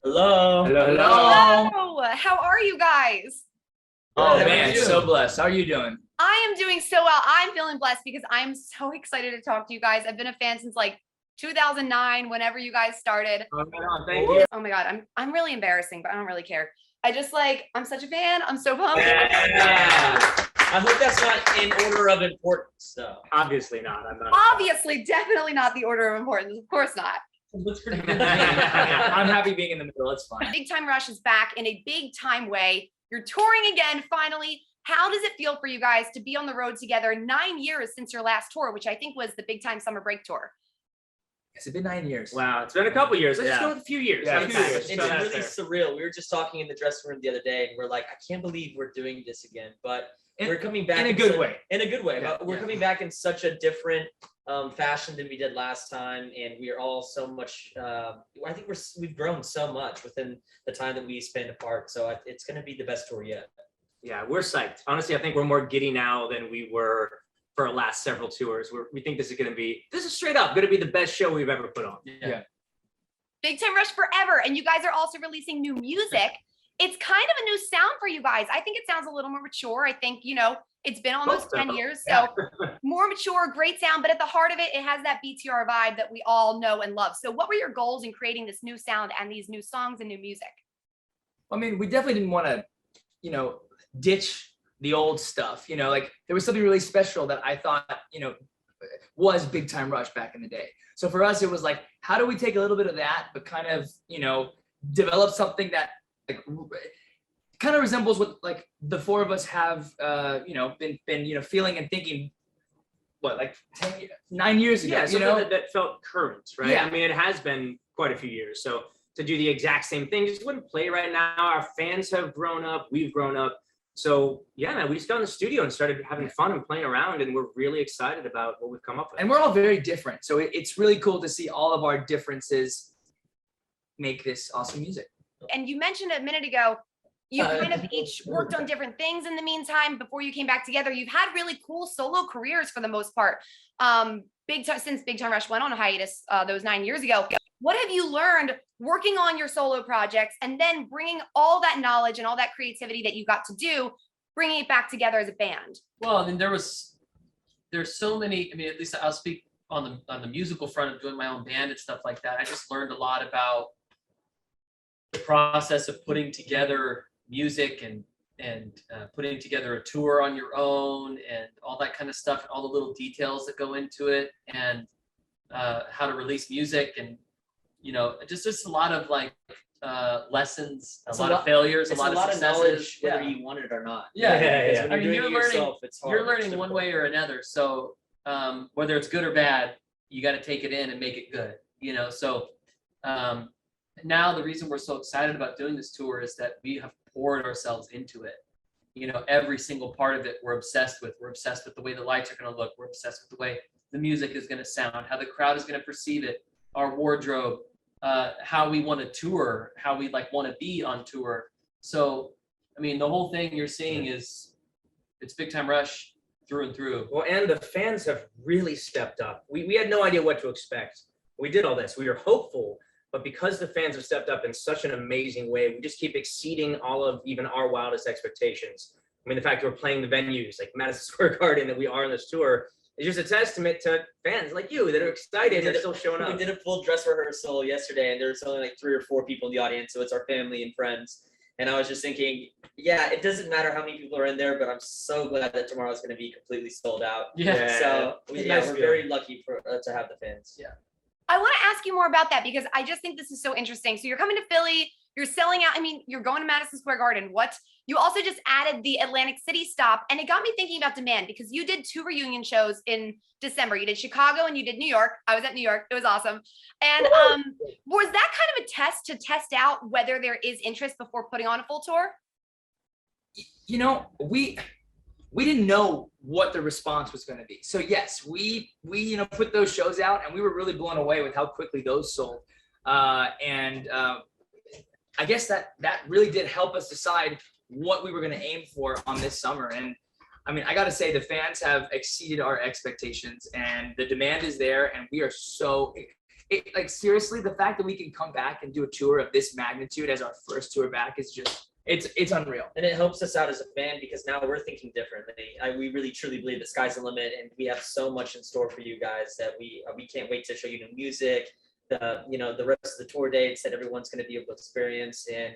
Hello. Hello. How are you guys? Oh man, so blessed. How are you doing? I am doing so well. I'm feeling blessed because I'm so excited to talk to you guys. I've been a fan since like 2009, whenever you guys started. Oh, thank you. Oh my God, I'm really embarrassing, but I don't really care. I'm such a fan. I'm so pumped. Yeah. I hope that's not in order of importance, though. Obviously not. I'm not. Obviously, definitely not the order of importance. Of course not. That's pretty good. I'm happy being in the middle. It's fine. Big Time Rush is back in a big time way. You're touring again, finally. How does it feel for you guys to be on the road together 9 years since your last tour, which I think was the Big Time Summer Break Tour? It's been 9 years. Wow, it's been a couple years. Let's just go with a few years. Yeah, It's really surreal. We were just talking in the dressing room the other day, and we're like, I can't believe we're doing this again. But we're coming back in a good way. In a good way. Yeah, but we're coming back in such a different fashion than we did last time, and we are all so much. I think we've grown so much within the time that we spent apart. So it's going to be the best tour yet. Yeah, we're psyched. Honestly, I think we're more giddy now than we were for our last several tours. We think this is straight up going to be the best show we've ever put on. Yeah. Big Time Rush forever. And you guys are also releasing new music. It's kind of a new sound for you guys. I think it sounds a little more mature. I think, it's been almost 10 years. So more mature, great sound. But at the heart of it, it has that BTR vibe that we all know and love. So what were your goals in creating this new sound and these new songs and new music? I mean, we definitely didn't want to, ditch the old stuff. Like there was something really special that I thought, was Big Time Rush back in the day. So for us, it was like, how do we take a little bit of that, but kind of, develop something that like kind of resembles what like the four of us have, been feeling and thinking. What, like 9 years ago? Yeah, that felt current, right? Yeah. I mean, it has been quite a few years. So to do the exact same thing just wouldn't play right now. Our fans have grown up. We've grown up. So yeah, man, we just got in the studio and started having fun and playing around, and we're really excited about what we've come up with. And we're all very different. So it's really cool to see all of our differences make this awesome music. And you mentioned a minute ago, you kind of each worked on different things in the meantime before you came back together. You've had really cool solo careers for the most part. Since Big Time Rush went on a hiatus those 9 years ago. What have you learned working on your solo projects and then bringing all that knowledge and all that creativity that you got to do, bringing it back together as a band? Well, I mean, there's so many. I mean, at least I'll speak on the musical front of doing my own band and stuff like that. I just learned a lot about the process of putting together music and putting together a tour on your own and all that kind of stuff, and all the little details that go into it, and how to release music, and just a lot of like lessons, a lot of failures, a lot of successes, knowledge, whether you want it or not. Yeah. I mean, you're learning one way or another. So whether it's good or bad, you got to take it in and make it good. So now the reason we're so excited about doing this tour is that we have poured ourselves into it. Every single part of it we're obsessed with. We're obsessed with the way the lights are going to look. We're obsessed with the way the music is going to sound, how the crowd is going to perceive it, our wardrobe, how we want to tour, how we want to be on tour. So, I mean, the whole thing you're seeing it's Big Time Rush through and through. Well, and the fans have really stepped up. We had no idea what to expect. We did all this. We were hopeful, but because the fans have stepped up in such an amazing way, we just keep exceeding all of even our wildest expectations. I mean, the fact that we're playing the venues like Madison Square Garden that we are on this tour, it's just a testament to fans like you that are excited and are still showing up. We did a full dress rehearsal yesterday, and there was only like 3 or 4 people in the audience, so it's our family and friends. And I was just thinking, yeah, it doesn't matter how many people are in there, but I'm so glad that tomorrow is going to be completely sold out. Yeah. So we're very lucky to have the fans. Yeah. I want to ask you more about that because I just think this is so interesting. So you're coming to Philly, you're selling out. I mean, you're going to Madison Square Garden. What? You also just added the Atlantic City stop, and it got me thinking about demand because you did 2 reunion shows in December. You did Chicago and you did New York. I was at New York. It was awesome. And was that kind of a test to test out whether there is interest before putting on a full tour? We didn't know what the response was going to be. So yes, we put those shows out, and we were really blown away with how quickly those sold. And I guess that really did help us decide what we were going to aim for on this summer. And I mean, I got to say the fans have exceeded our expectations, and the demand is there, and we are so like seriously, the fact that we can come back and do a tour of this magnitude as our first tour back is just, it's unreal. And it helps us out as a band because now we're thinking differently. We really truly believe that sky's the limit, and we have so much in store for you guys that we can't wait to show you new music, the rest of the tour dates that everyone's going to be able to experience. And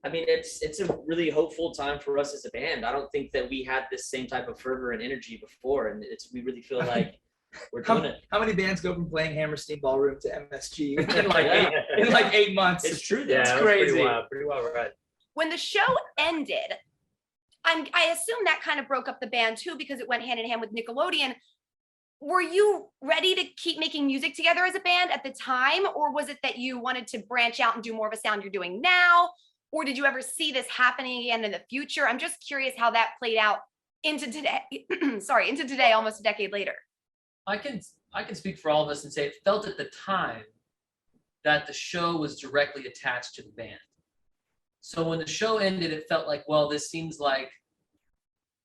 I mean, it's a really hopeful time for us as a band. I don't think that we had this same type of fervor and energy before, and we really feel like we're doing it. How many bands go from playing Hammerstein Ballroom to MSG in like 8 months? It's true. Yeah, It's it was crazy. pretty well right. When the show ended, I assume that kind of broke up the band too, because it went hand in hand with Nickelodeon. Were you ready to keep making music together as a band at the time? Or was it that you wanted to branch out and do more of a sound you're doing now? Or did you ever see this happening again in the future? I'm just curious how that played out into today. Into today, almost a decade later. I can speak for all of us and say it felt at the time that the show was directly attached to the band. So when the show ended, it felt like, well, this seems like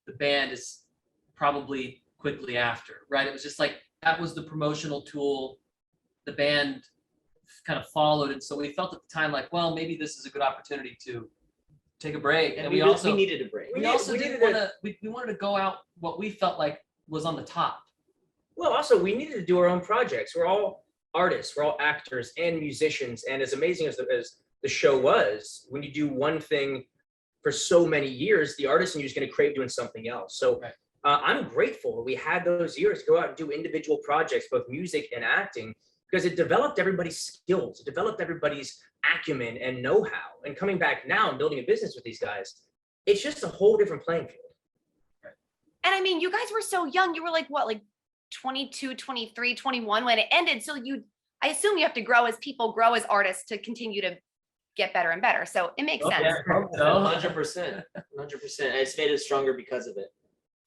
the band is probably quickly after, right? It was just like, that was the promotional tool. The band kind of followed. And so we felt at the time like, well, maybe this is a good opportunity to take a break. And we needed a break. We wanted to go out what we felt like was on the top. Well, also, we needed to do our own projects. We're all artists, we're all actors and musicians. And as amazing as the show was, when you do one thing for so many years, the artist in you is going to crave doing something else. So right. I'm grateful that we had those years to go out and do individual projects, both music and acting, because it developed everybody's skills, it developed everybody's acumen and know-how. And coming back now and building a business with these guys, it's just a whole different playing field. And I mean, you guys were so young. You were like, what, like 22, 23, 21 when it ended. So I assume you have to grow as people grow as artists to continue to get better and better. So it makes sense. Yeah, 100%. It's made us stronger because of it.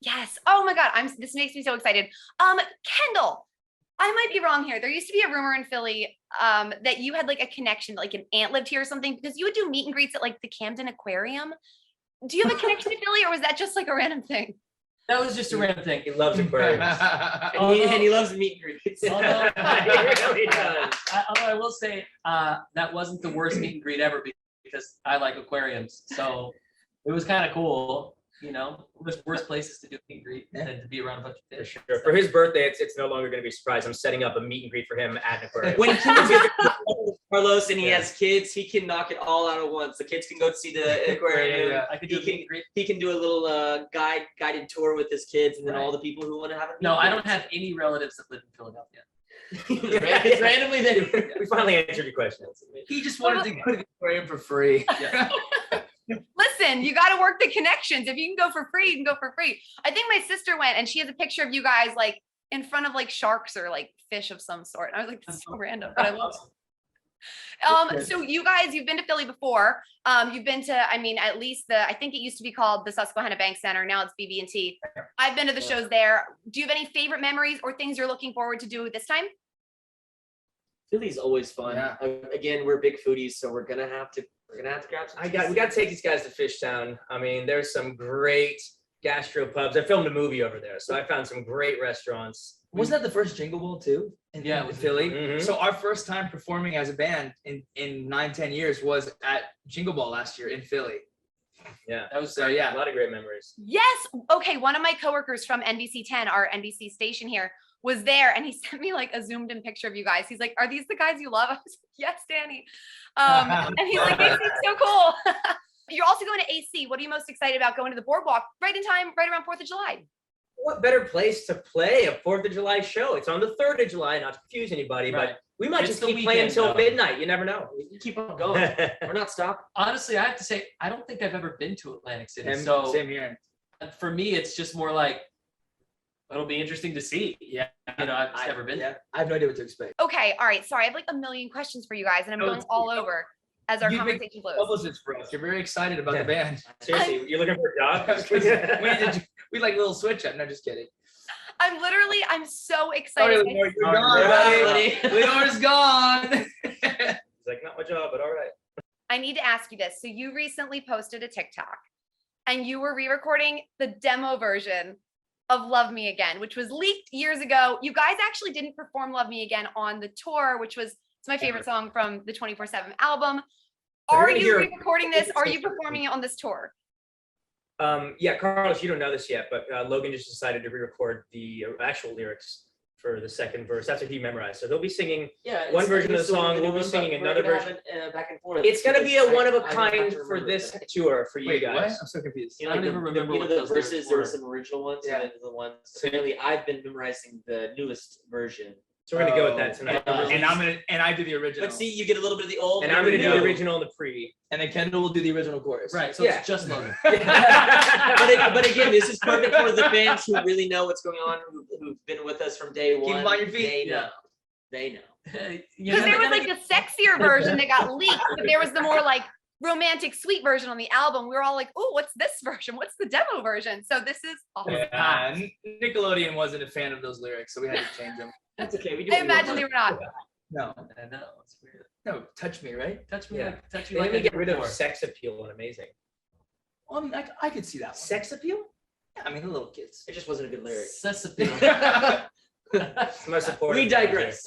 Yes. Oh my God. This makes me so excited. Kendall, I might be wrong here. There used to be a rumor in Philly that you had like a connection, like an aunt lived here or something, because you would do meet and greets at like the Camden Aquarium. Do you have a connection to Philly, or was that just like a random thing? That was just a random thing. He loves aquariums. And he loves meet and greets. Although, He really does. although I will say that wasn't the worst meet and greet ever, because I like aquariums. So it was kind of cool. There's worse places to do meet and greet than to be around a bunch of For fish. sure. For his birthday, it's no longer going to be a surprise. I'm setting up a meet and greet for him at an aquarium. When he Carlos and he has kids, he can knock it all out at once. The kids can go see the aquarium. Yeah. I could do a meet and greet. He can do a little guided tour with his kids, and then all the people who want to have a meet No, and I don't greet. have any relatives that live in Philadelphia. It's randomly there. We finally answered your question. He just wanted to go to the aquarium for free. Yeah. Listen, you got to work the connections. If you can go for free, you can go for free. I think my sister went and she has a picture of you guys like in front of like sharks or like fish of some sort. And I was like, that's so random, but I love it. So you guys, you've been to Philly before. You've been to, I mean, at least I think it used to be called the Susquehanna Bank Center. Now it's BB&T. I've been to the shows there. Do you have any favorite memories or things you're looking forward to do this time? Philly's always fun. Yeah. Again, we're big foodies, so we're gonna have to grab some. We got to take these guys to Fishtown. I mean, there's some great gastro pubs. I filmed a movie over there, so I found some great restaurants. Wasn't that the first Jingle Ball too? Yeah, it in was Philly. Mhm. So our first time performing as a band in 9-10 years was at Jingle Ball last year in Philly. Yeah, That was So a yeah, lot of great memories. Yes. Okay. One of my coworkers from NBC 10, our NBC station here, was there, and he sent me like a zoomed in picture of you guys. He's like, "Are these the guys you love?" I was like, "Yes, Danny." And he's like, "They seem so cool." You're also going to AC. What are you most excited about going to the boardwalk right in time, right around 4th of July? What better place to play a 4th of July show? It's on the 3rd of July, not to confuse anybody, Right. but we might It's just the keep playing weekend, until though. midnight. You never know. We can keep on going. We're not stopping. honestly, I have to say, I don't think I've ever been to Atlantic City. same, So same here. for me, it's just more like, it'll be interesting to see. Yeah, I've just never been there. I have no idea what to expect. Okay. All right. Sorry. I have like a million questions for you guys, and I'm going all over as our You make conversation flows. Publicists for us. You're very excited about the band. Seriously, you're looking for a job? we like little switch up. No, just kidding. I'm so Sorry, excited. Lenore, you're Sorry, gone, Lenore. buddy. Leonore's gone. He's like, not my job, but all right. I need to ask you this. So you recently posted a TikTok and you were re-recording the demo version of Love Me Again, which was leaked years ago. You guys actually didn't perform Love Me Again on the tour, which was It's my favorite song from the 24/7 album. So you're Are gonna you hear- re-recording this? Are you performing it on this tour? Yeah, Carlos, you don't know this yet, but Logan just decided to re-record the actual lyrics for the second verse. That's what he memorized. So he'll be singing. Yeah, One it's version of the it's one song, new we'll be one, but singing we're another gonna version. have it, back and forth. It's gonna be a because one of a I don't have kind to for remember this it. tour for you Wait, what? guys. I'm so confused. You I know, don't like even the, remember you know what the those lyrics verses, there were were. some original ones, Yeah. and then the ones. So really, I've been memorizing the newest version. So we're gonna go with that tonight. And I do the original. But see, you get a little bit of the old. And I'm gonna do the new. original and the pre. and then Kendall will do the original chorus. Right, so Yeah. it's just Logan. But again, this is perfect for the fans who really know what's going on, who've been with us from day one. them on your feet. They Yeah. know. They know. Because there was like the sexier version that got leaked, but there was the more like romantic, sweet version on the album. We were all like, "Oh, what's this version? What's the demo version?" So this is awesome. Yeah, Nickelodeon wasn't a fan of those lyrics, so we had to change them. That's okay. We do. I imagine they were not. No, I know, it's weird. no, touch me, right? Touch me Yeah. like, touch me They like didn't I get did rid of before. sex appeal and amazing. Well, I mean, I could see that one. Sex appeal? Yeah, I mean, the little kids. It just wasn't a good lyric. Cecily. It's the most supportive. We digress.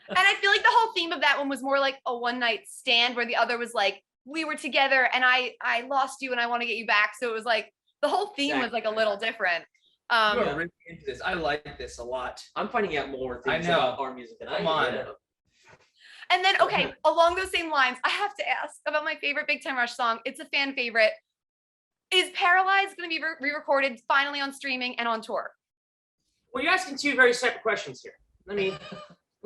And I feel like the whole theme of that one was more like a one night stand, where the other was like, we were together and I lost you and I want to get you back. So it was like the whole theme was like a little different. You are really into this. I like this a lot. I'm finding out more I things know. about our music than I Come do. on. And then, okay, along those same lines, I have to ask about my favorite Big Time Rush song. It's a fan favorite. Is Paralyzed going to be re-recorded finally on streaming and on tour? Well, you're asking two very separate questions here. Let me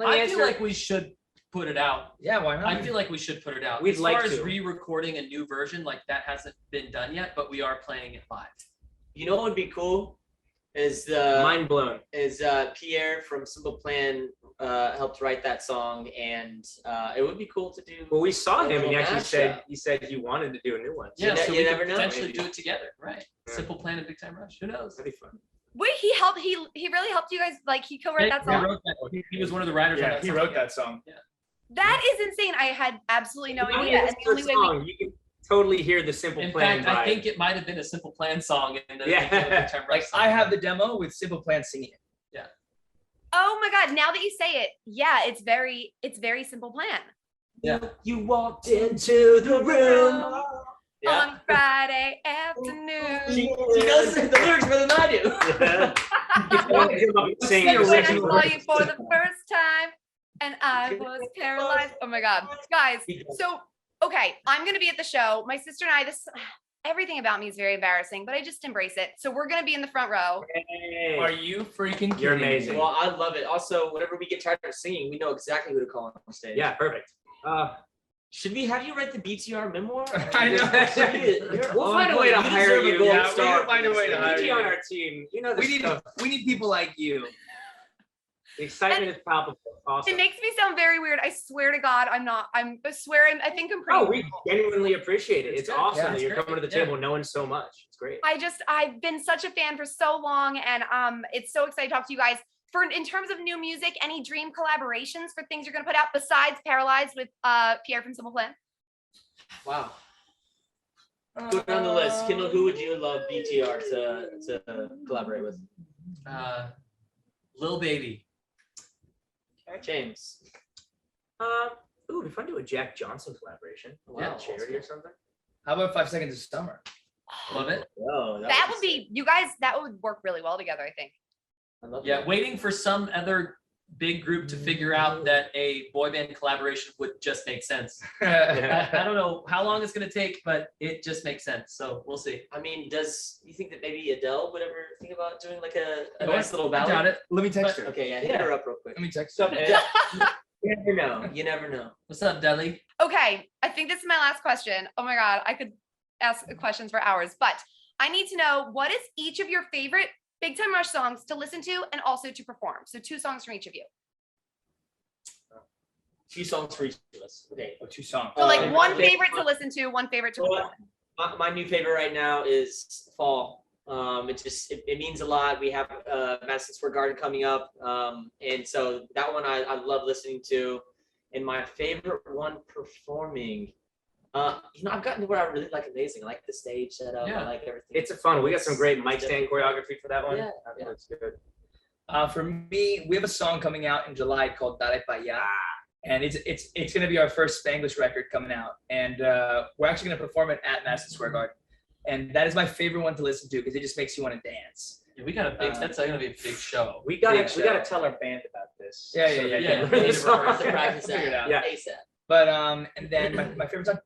I answer. feel like we should put it out. Yeah, why not? I feel like we should put it out. We'd as like far as to. re-recording a new version, like that hasn't been done yet, but we are playing it live. You know what would be cool is the Mind blown. Pierre from Simple Plan helped write that song, and it would be cool to do. Well, we saw him, and he Little actually mashup. said he wanted to do a new one. So Yeah, ne- so you we never could know, potentially maybe. do it together, right? Yeah. Simple Plan and Big Time Rush. Who knows? that'd be fun. Wait, he helped. He really helped you guys. Like he co-wrote that He song. wrote that. He was one of the writers on Yeah, that he song. wrote that song. That is insane. I had absolutely no When you idea. And listen the to only the way we song, you can totally hear the Simple In Plan fact, I vibe. think it might have been a Simple Plan song. And then Yeah. Big Time Rush Like song. I have the demo with Simple Plan singing it. Oh my God, now that you say it, yeah, it's very Simple Plan. Yeah. You walked into the room. Yeah. On Friday afternoon. She knows the lyrics better than I do. Sing When I original saw you for the first time and I was paralyzed. Oh my God. Guys, so, okay, I'm going to be at the show. My sister and I, everything about me is very embarrassing, but I just embrace it. So we're going to be in the front row. Hey. Are you freaking kidding You're me? amazing. Well, I love it. Also, whenever we get tired of singing, we know exactly who to call on stage. Yeah, perfect. Should we have you write the BTR memoir? I know. We'll find a way to hire deserve a you. gold Yeah, star we'll find a way to for hire this. Be you. on our team. You know the We stuff. need people like you. The excitement is palpable. Awesome. It makes me sound very weird. I swear to God, I'm not. I think I'm pretty. Oh, we normal. genuinely appreciate it. It's It's good. awesome Yeah, that it's you're great. coming to the Yeah. table knowing so much. It's great. I've been such a fan for so long, and it's so exciting to talk to you guys. In terms of new music, any dream collaborations for things you're gonna put out besides Paralyzed with Pierre from Simple Plan? Wow. Put it on the list. Kendall, who would you love BTR to collaborate with? Lil Baby. James. Ooh, if I do a Jack Johnson collaboration, Wow. charity or something. How about 5 Seconds of Summer? Love it. Oh, That would be, you guys, that would work really well together, I think. I love Yeah, that. waiting for some other big group to figure out that a boy band collaboration would just make sense. I don't know how long it's going to take, but it just makes sense. So we'll see. I mean, you think that maybe Adele would ever think about doing like a Oh, nice little I ballad? doubt it. Let me text her. Okay, yeah, hit her up real quick. Let me text her. You never know. You never know. What's up, Dudley? Okay, I think this is my last question. Oh my God, I could ask questions for hours, but I need to know, what is each of your favorite Big Time Rush songs to listen to and also to perform? So 2 songs from each of you. 2 songs for each of us. Okay. Oh, 2 songs. So like my one favorite to listen to, one favorite to Well, perform. My new favorite right now is Fall. It means a lot. We have Madison Square Garden coming up, and so that one I love listening to. And my favorite one performing, I've gotten to where I really like Amazing. I like the stage setup. Yeah. I like everything. It's a fun. We got some great mic stand choreography for that one. Yeah, I think it's good. For me, we have a song coming out in July called Dale Pa' Ya. and it's going to be our first Spanglish record coming out, and we're actually going to perform it at Madison Square Garden, and that is my favorite one to listen to because it just makes you want to dance. Yeah, we got a big. That's gonna be a big show. We gotta Big tell our band about this. Yeah. Yeah, So we they need can to learn the rehearse song. it. Practice Figure it that. out. Yeah. ASAP. But and then my favorite song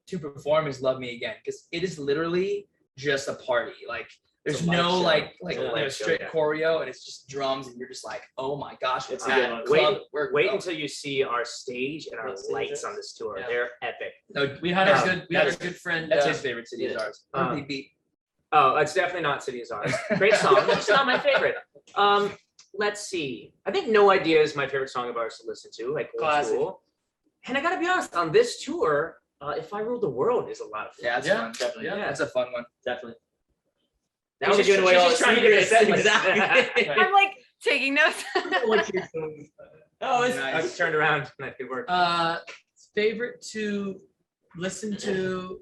to perform is "Love Me Again" because it is literally just a party. Like there's It's a live no show. like It's a live show, straight yeah. choreo, and it's just drums, and you're just like, oh my gosh, It's it's a good one. Wait until you see our stage and our What city is lights this? on this tour. Yeah. They're epic. No, We had our good friend. that's his favorite city is yeah. ours. Uh, Ugly Beat. Oh, it's definitely not City is Ours. Great song. It's not my favorite. Let's see. I think No Idea is my favorite song of ours to listen to, like old Classic. school. And I gotta be honest, on this tour, If I Ruled the World is a lot of fun. Yeah, that's Yeah, fun. definitely. Yeah. That's a fun one. Definitely. Now She's she's giving away all the trying to get a secrets. sentence. Exactly. I'm like taking notes. Oh, it's Nice. I was turned around and that could work. Favorite to listen to.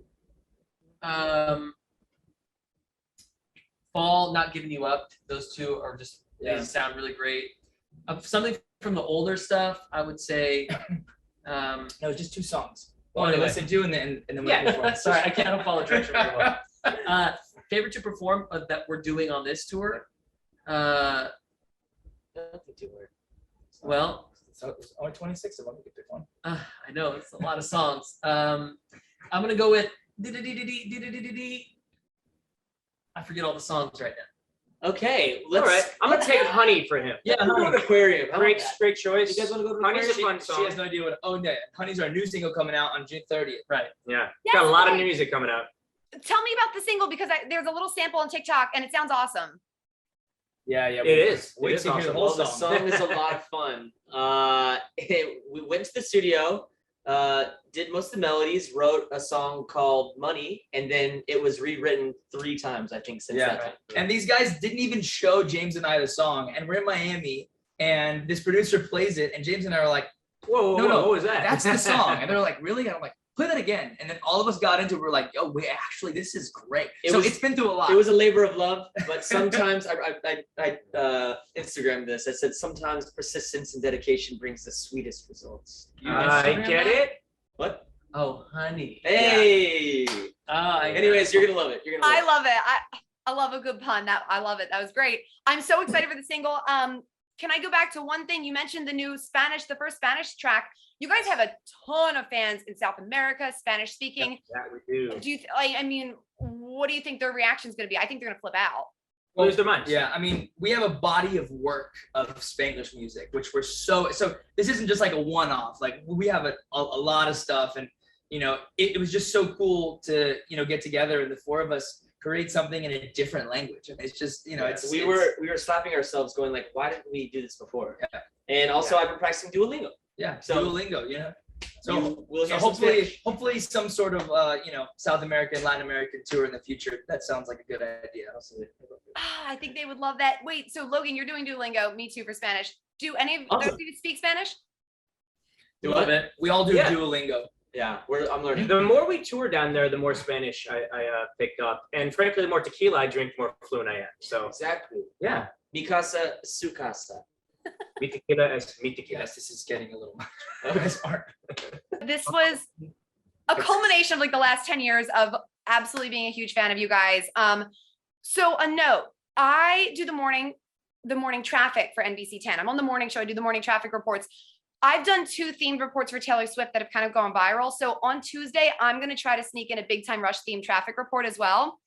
Fall, Not Giving You Up. Those two are just Yeah. they sound really great. Something from the older stuff, I would say. No, it's just two songs. Well, One to anyway. listen to and then we Yeah. perform. Sorry, I can't follow direction very well. Favorite to perform that we're doing on this tour. Well, So it's only 26 of them. We could pick one. I know it's a lot of songs. I'm gonna go with. I forget all the songs right now. Okay, All let's. right, I'm gonna take Honey for him. Yeah, Let's go to Aquarium. How about Great, that? great choice. You guys want to go to Honey's a Aquarium? fun She has song. no idea what. Oh yeah, Honey's our new single coming out on June 30th. Yeah, Yes, got a lot of okay. new music coming out. Tell me about the single because there's a little sample on TikTok and it sounds awesome. Yeah. It is. Wait It is to hear the awesome. whole Well, the song. song is a lot of fun. We went to the studio, did most of the melodies, wrote a song called Money, and then it was rewritten 3 times, I think, since Yeah. that time. And these guys didn't even show James and I the song, and we're in Miami, and this producer plays it, and James and I are like, Whoa, No, what was that? that's the song. And they're like, really? And I'm like, play that again. And then all of us got into it. We're like, yo, wait, actually, this is great. It So was- it's been through a lot. It was a labor of love, but sometimes I Instagrammed this. I said sometimes persistence and dedication brings the sweetest results. I get it. What? Oh, Honey. Hey. Ah, Anyways, you're gonna love it. You're gonna love I love it. I love a good pun. I love it. That was great. I'm so excited for the single. Can I go back to one thing? You mentioned the first Spanish track. You guys have a ton of fans in South America, Spanish speaking. That we do. Do you, I mean, what do you think their reaction is going to be? I think they're going to flip out. Lose their minds. Yeah, I mean, we have a body of work of Spanglish music, which we're so this isn't just like a one-off. Like we have a lot of stuff, and it was just so cool to get together and the four of us create something in a different language. And it's just it's we were slapping ourselves, going like, why didn't we do this before? Yeah. And also, I've been practicing Duolingo. So- Duolingo, So We'll So hear some Spanish. hopefully some sort of South American, Latin American tour in the future. That sounds like a good idea. I think they would love that. Wait, so Logan, you're doing Duolingo. Me too for Spanish. Do any of Awesome. those of you speak Spanish? A little bit. We all do Yeah. Duolingo. Yeah, I'm learning. The more we tour down there, the more Spanish I picked up, and frankly, the more tequila I drink, the more fluent I am. So Exactly. yeah, Mi casa, su casa. mi tequila es mi tequila. Yes, this is getting a little Okay. smart. This was a culmination of like the last 10 years of absolutely being a huge fan of you guys. So a note, I do the morning traffic for NBC 10. I'm on the morning show. I do the morning traffic reports. I've done 2 themed reports for Taylor Swift that have kind of gone viral. So on Tuesday, I'm going to try to sneak in a Big Time Rush themed traffic report as well.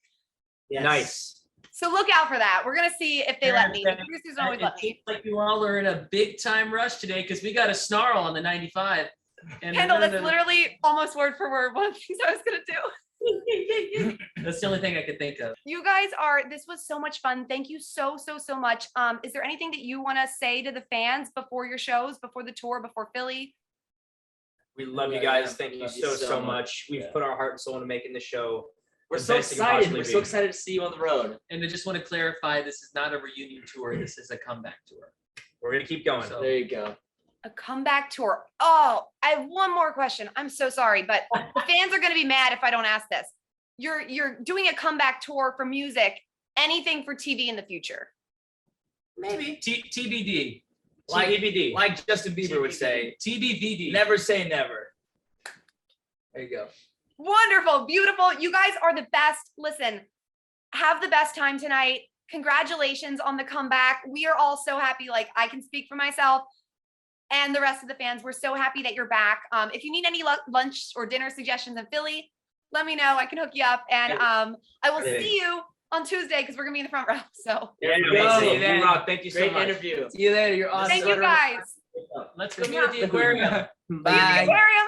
Yes. Nice. So look out for that. We're going to see if they let me. The producers don't always It let me. seems like you all are in a big time rush today because we got a snarl on the 95. And Kendall, we're that's gonna- literally almost word for word one of the things I was going to do. That's the only thing I could think of. You guys this was so much fun. Thank you so much. Is there anything that you want to say to the fans before your shows, before the tour, before Philly? We love you Yeah, guys. yeah. Thank you Love you so so much. We've Yeah. put our heart and soul into making the show. We're the so best it can excited. possibly We're so be. excited to see you on the road. And I just want to clarify, this is not a reunion tour. This is a comeback tour. We're gonna keep going. So- There you go. A comeback tour. Oh, I have one more question. I'm so sorry, but the fans are going to be mad if I don't ask this. You're doing a comeback tour for music. Anything for TV in the future? Maybe TBD. Like, TBD. like Justin Bieber would say, TBVD. never say never. There you go. Wonderful, beautiful. You guys are the best. Listen, have the best time tonight. Congratulations on the comeback. We are all so happy. Like, I can speak for myself and the rest of the fans. We're so happy that you're back. If you need any lunch or dinner suggestions in Philly, let me know. I can hook you up. And I will see you on Tuesday because we're gonna be in the front row. So Yeah, Go. amazing. You rock. Thank you so Great much. interview. See you later. You're awesome. thank you guys. Let's go meet at the aquarium. See you at the Bye. aquarium.